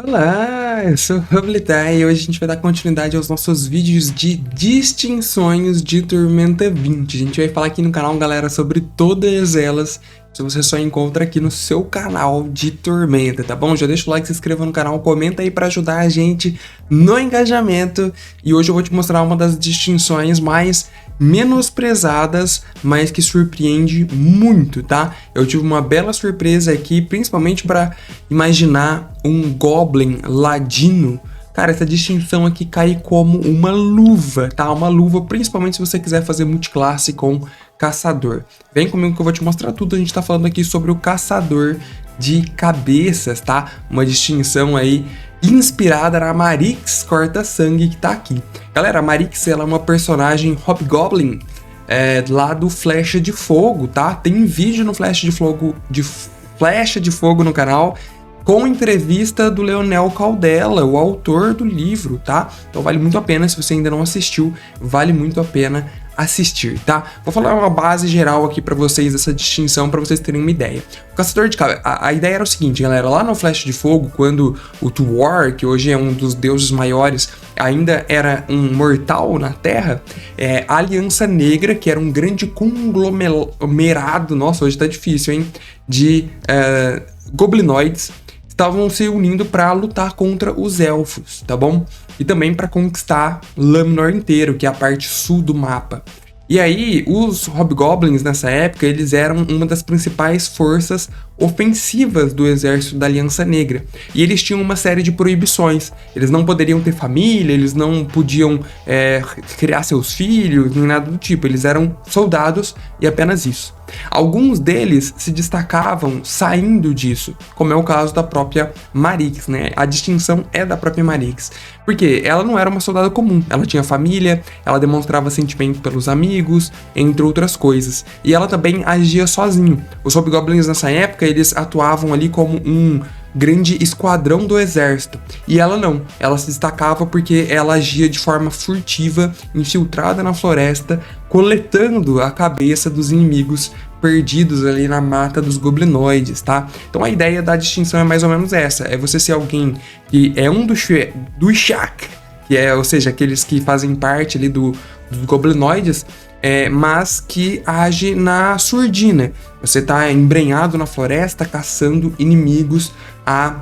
Olá, eu sou o Roblitar e hoje a gente vai dar continuidade aos nossos vídeos de distinções de Tormenta 20. A gente vai falar aqui no canal, galera, sobre todas elas, que você só encontra aqui no seu canal de Tormenta, tá bom? Já deixa o like, se inscreva no canal, comenta aí pra ajudar a gente no engajamento. E hoje eu vou te mostrar uma das distinções mais menosprezadas, mas que surpreende muito, tá? Eu tive uma bela surpresa aqui, principalmente para imaginar um Goblin Ladino. Cara, essa distinção aqui cai como uma luva, tá? Uma luva, principalmente se você quiser fazer multiclasse com Caçador. Vem comigo que eu vou te mostrar tudo. A gente tá falando aqui sobre o Caçador de Cabeças, tá? Uma distinção aí inspirada na Marix Corta-Sangue que tá aqui. Galera, a Marix, ela é uma personagem Hobgoblin lá do Flecha de Fogo, tá? Tem vídeo no Flecha de Fogo no canal, com entrevista do Leonel Caldela, o autor do livro, tá? Então vale muito a pena, se você ainda não assistiu, vale muito a pena assistir, tá? Vou falar uma base geral aqui pra vocês dessa distinção, pra vocês terem uma ideia. O Caçador de Cabeças, a ideia era o seguinte, galera, lá no Flecha de Fogo, quando o Tuor, que hoje é um dos deuses maiores, ainda era um mortal na Terra, a Aliança Negra, que era um grande conglomerado, nossa, hoje tá difícil, hein, de goblinoides, estavam se unindo para lutar contra os elfos, tá bom? E também para conquistar Laminar inteiro, que é a parte sul do mapa. E aí, os Hobgoblins nessa época, eles eram uma das principais forças ofensivas do exército da Aliança Negra. E eles tinham uma série de proibições. Eles não poderiam ter família, eles não podiam criar seus filhos, nem nada do tipo. Eles eram soldados e apenas isso. Alguns deles se destacavam saindo disso, como é o caso da própria Marix, né? A distinção é da própria Marix, porque ela não era uma soldada comum, ela tinha família, ela demonstrava sentimento pelos amigos, entre outras coisas, e ela também agia sozinho. Os Hobgoblins nessa época, eles atuavam ali como um grande esquadrão do exército, e ela não, ela se destacava porque ela agia de forma furtiva, infiltrada na floresta, coletando a cabeça dos inimigos perdidos ali na mata dos goblinoides, tá? Então a ideia da distinção é mais ou menos essa, é você ser alguém que é um do Shaq, que é, ou seja, aqueles que fazem parte ali dos goblinoides, mas que age na surdina. Você tá embrenhado na floresta caçando inimigos a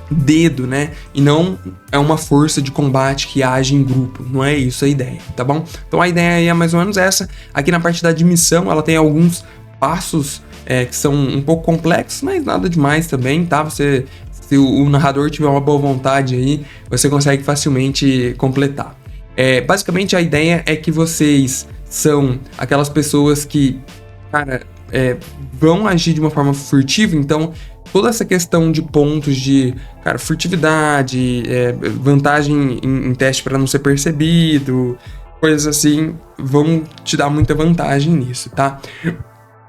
dedo, né? E não é uma força de combate que age em grupo, não é isso a ideia, tá bom? Então a ideia aí é mais ou menos essa. Aqui na parte da admissão, ela tem alguns passos que são um pouco complexos, mas nada demais também, tá? Se o narrador tiver uma boa vontade aí, você consegue facilmente completar. Basicamente a ideia é que vocês são aquelas pessoas que, cara, vão agir de uma forma furtiva, então toda essa questão de pontos de, cara, furtividade, vantagem em teste para não ser percebido, coisas assim, vão te dar muita vantagem nisso, tá?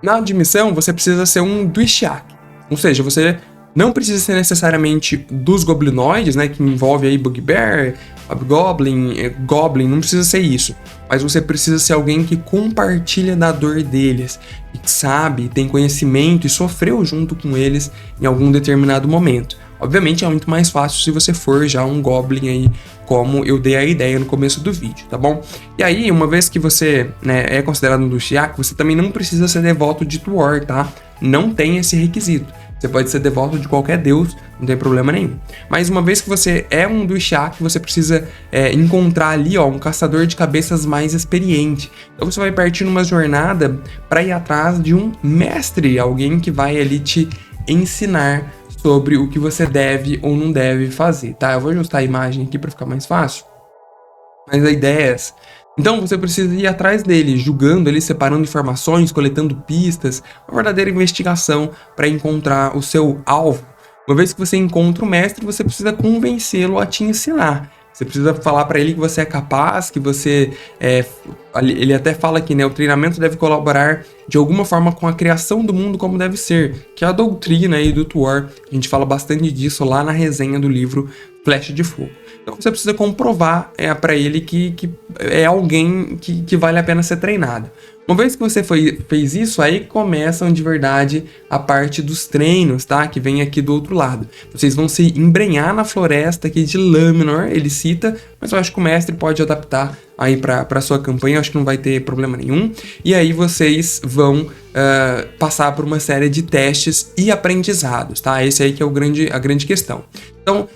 Na admissão, você precisa ser um Duishak, ou seja, você não precisa ser necessariamente dos goblinoides, né, que envolve aí Bugbear, Hobgoblin, Goblin, não precisa ser isso. Mas você precisa ser alguém que compartilha da dor deles, que sabe, tem conhecimento e sofreu junto com eles em algum determinado momento. Obviamente é muito mais fácil se você for já um Goblin aí, como eu dei a ideia no começo do vídeo, tá bom? E aí, uma vez que você, né, é considerado um Duishak, você também não precisa ser devoto de Tuor, tá? Não tem esse requisito. Você pode ser devoto de qualquer deus, não tem problema nenhum. Mas uma vez que você é um Duishak, você precisa encontrar ali, ó, um caçador de cabeças mais experiente. Então você vai partir numa jornada para ir atrás de um mestre, alguém que vai ali te ensinar sobre o que você deve ou não deve fazer, tá? Eu vou ajustar a imagem aqui para ficar mais fácil. Mas a ideia é essa. Então você precisa ir atrás dele, julgando ele, separando informações, coletando pistas, uma verdadeira investigação para encontrar o seu alvo. Uma vez que você encontra o mestre, você precisa convencê-lo a te ensinar. Você precisa falar para ele que você é capaz, que você ele até fala aqui, né? O treinamento deve colaborar de alguma forma com a criação do mundo como deve ser, que é a doutrina aí do Tuor. A gente fala bastante disso lá na resenha do livro flecha de fogo. Então você precisa comprovar para ele que é alguém que vale a pena ser treinado. Uma vez que você fez isso, aí começam de verdade a parte dos treinos, tá? Que vem aqui do outro lado. Vocês vão se embrenhar na floresta aqui de Laminar, ele cita, mas eu acho que o mestre pode adaptar aí para sua campanha, eu acho que não vai ter problema nenhum. E aí vocês vão passar por uma série de testes e aprendizados, tá? Esse aí que é a grande questão. Então,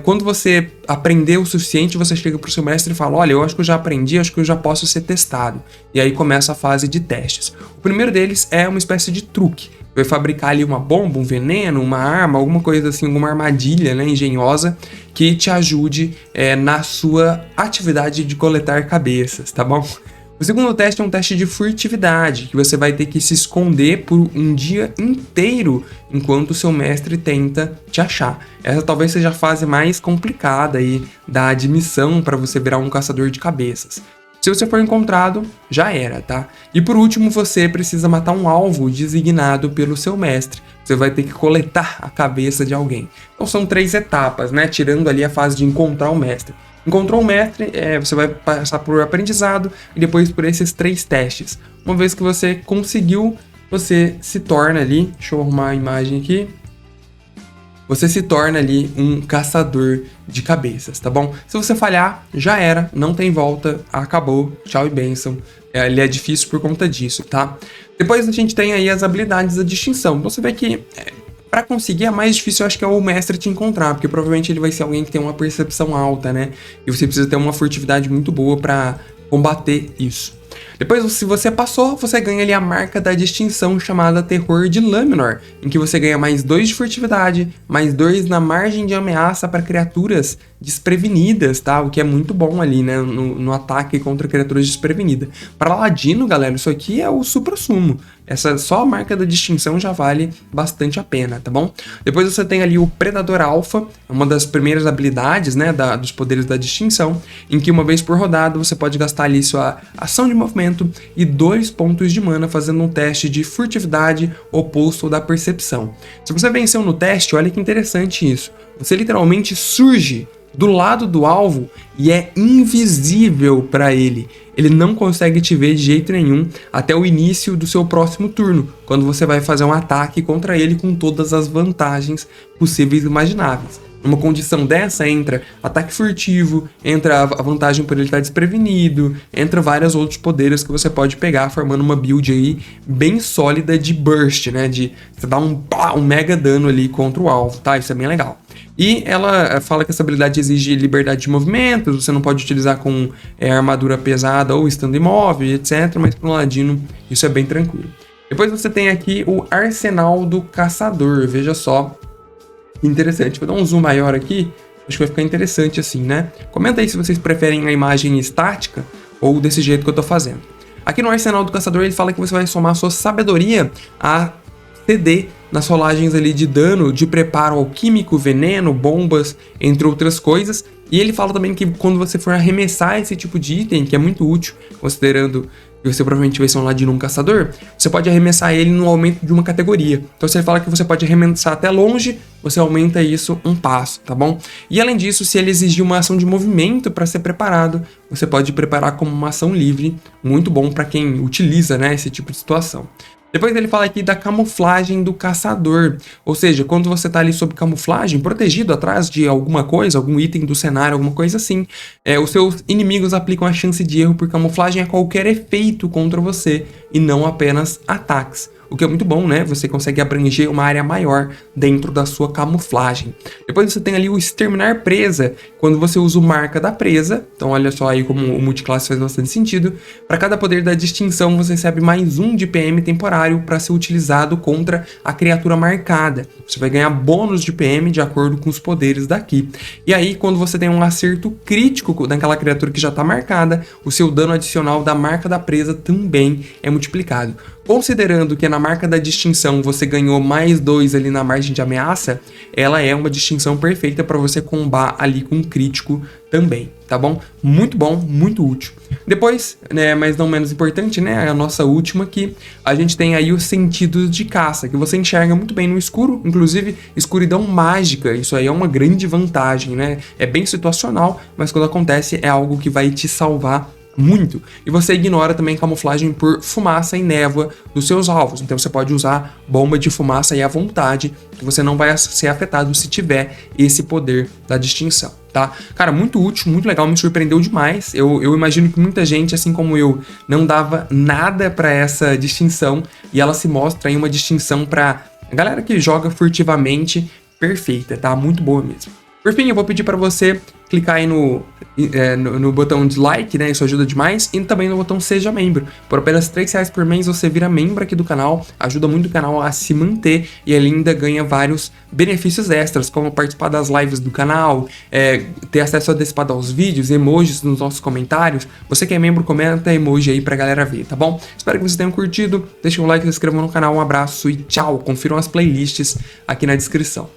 quando você aprender o suficiente, você chega pro seu mestre e fala, olha, eu acho que eu já aprendi, acho que eu já posso ser testado. E aí começa a fase de testes. O primeiro deles é uma espécie de truque. Vai fabricar ali uma bomba, um veneno, uma arma, alguma coisa assim, alguma armadilha, né, engenhosa, que te ajude na sua atividade de coletar cabeças, tá bom? O segundo teste é um teste de furtividade, que você vai ter que se esconder por um dia inteiro enquanto o seu mestre tenta te achar. Essa talvez seja a fase mais complicada aí da admissão para você virar um caçador de cabeças. Se você for encontrado, já era, tá? E por último, você precisa matar um alvo designado pelo seu mestre. Você vai ter que coletar a cabeça de alguém. Então são 3 etapas, né? Tirando ali a fase de encontrar o mestre. Encontrou o mestre, você vai passar por aprendizado e depois por esses 3 testes. Uma vez que você conseguiu, você se torna ali... Deixa eu arrumar a imagem aqui. Você se torna ali um caçador de cabeças, tá bom? Se você falhar, já era, não tem volta, acabou, tchau e bênção. Ele é difícil por conta disso, tá? Depois a gente tem aí as habilidades da distinção. Você vê que para conseguir a mais difícil, eu acho que é o mestre te encontrar, porque provavelmente ele vai ser alguém que tem uma percepção alta, né? E você precisa ter uma furtividade muito boa para combater isso. Depois, se você passou, você ganha ali a marca da distinção chamada Terror de Laminar, em que você ganha mais 2 de furtividade, mais 2 na margem de ameaça para criaturas desprevenidas, tá? O que é muito bom ali, né? No ataque contra criaturas desprevenidas. Para Ladino, galera, isso aqui é o supra-sumo. Só a marca da distinção já vale bastante a pena, tá bom? Depois você tem ali o Predador Alpha, uma das primeiras habilidades, né, dos poderes da distinção, em que uma vez por rodada você pode gastar ali sua ação de movimento e 2 pontos de mana fazendo um teste de furtividade oposto da percepção. Se você venceu no teste, olha que interessante isso. Você literalmente surge do lado do alvo e é invisível para ele. Ele não consegue te ver de jeito nenhum até o início do seu próximo turno, quando você vai fazer um ataque contra ele com todas as vantagens possíveis e imagináveis. Numa condição dessa entra ataque furtivo, entra a vantagem por ele estar desprevenido, entra vários outros poderes que você pode pegar, formando uma build aí bem sólida de burst, né? De você dar um mega dano ali contra o alvo, tá? Isso é bem legal. E ela fala que essa habilidade exige liberdade de movimentos, você não pode utilizar com armadura pesada ou estando imóvel, etc. Mas para um ladino isso é bem tranquilo. Depois você tem aqui o Arsenal do Caçador, veja só que interessante. Vou dar um zoom maior aqui, acho que vai ficar interessante assim, né? Comenta aí se vocês preferem a imagem estática ou desse jeito que eu tô fazendo. Aqui no Arsenal do Caçador ele fala que você vai somar sua sabedoria a CD nas rolagens ali de dano, de preparo alquímico, veneno, bombas, entre outras coisas. E ele fala também que quando você for arremessar esse tipo de item, que é muito útil, considerando que você provavelmente vai ser um ladino, um caçador, você pode arremessar ele no aumento de uma categoria. Então você fala que você pode arremessar até longe, você aumenta isso um passo, tá bom? E além disso, se ele exigir uma ação de movimento para ser preparado, você pode preparar como uma ação livre, muito bom para quem utiliza, né, esse tipo de situação. Depois ele fala aqui da camuflagem do caçador, ou seja, quando você está ali sob camuflagem, protegido atrás de alguma coisa, algum item do cenário, alguma coisa assim, os seus inimigos aplicam a chance de erro por camuflagem a qualquer efeito contra você e não apenas ataques. O que é muito bom, né? Você consegue abranger uma área maior dentro da sua camuflagem. Depois você tem ali o Exterminar Presa, quando você usa o Marca da Presa. Então olha só aí como o multiclasse faz bastante sentido. Para cada poder da distinção, você recebe mais 1 de PM temporário para ser utilizado contra a criatura marcada. Você vai ganhar bônus de PM de acordo com os poderes daqui. E aí, quando você tem um acerto crítico daquela criatura que já está marcada, o seu dano adicional da Marca da Presa também é multiplicado. Considerando que na marca da distinção você ganhou mais 2 ali na margem de ameaça, ela é uma distinção perfeita para você combar ali com crítico também, tá bom? Muito bom, muito útil. Depois, né, mas não menos importante, né, a nossa última aqui, a gente tem aí os sentidos de caça, que você enxerga muito bem no escuro, inclusive escuridão mágica, isso aí é uma grande vantagem, né? É bem situacional, mas quando acontece é algo que vai te salvar muito. E você ignora também camuflagem por fumaça e névoa dos seus alvos. Então você pode usar bomba de fumaça aí à vontade, que você não vai ser afetado se tiver esse poder da distinção, tá? Cara, muito útil, muito legal, me surpreendeu demais. Eu imagino que muita gente, assim como eu, não dava nada para essa distinção, e ela se mostra aí uma distinção para a galera que joga furtivamente perfeita, tá? Muito boa mesmo. Por fim, eu vou pedir para você clicar aí no botão de like, né? Isso ajuda demais. E também no botão Seja Membro. Por apenas R$3 por mês você vira membro aqui do canal. Ajuda muito o canal a se manter. E ele ainda ganha vários benefícios extras, como participar das lives do canal, ter acesso antecipado aos vídeos, emojis nos nossos comentários. Você que é membro, comenta emoji aí pra galera ver, tá bom? Espero que vocês tenham curtido. Deixem um like, se inscrevam no canal. Um abraço e tchau. Confiram as playlists aqui na descrição.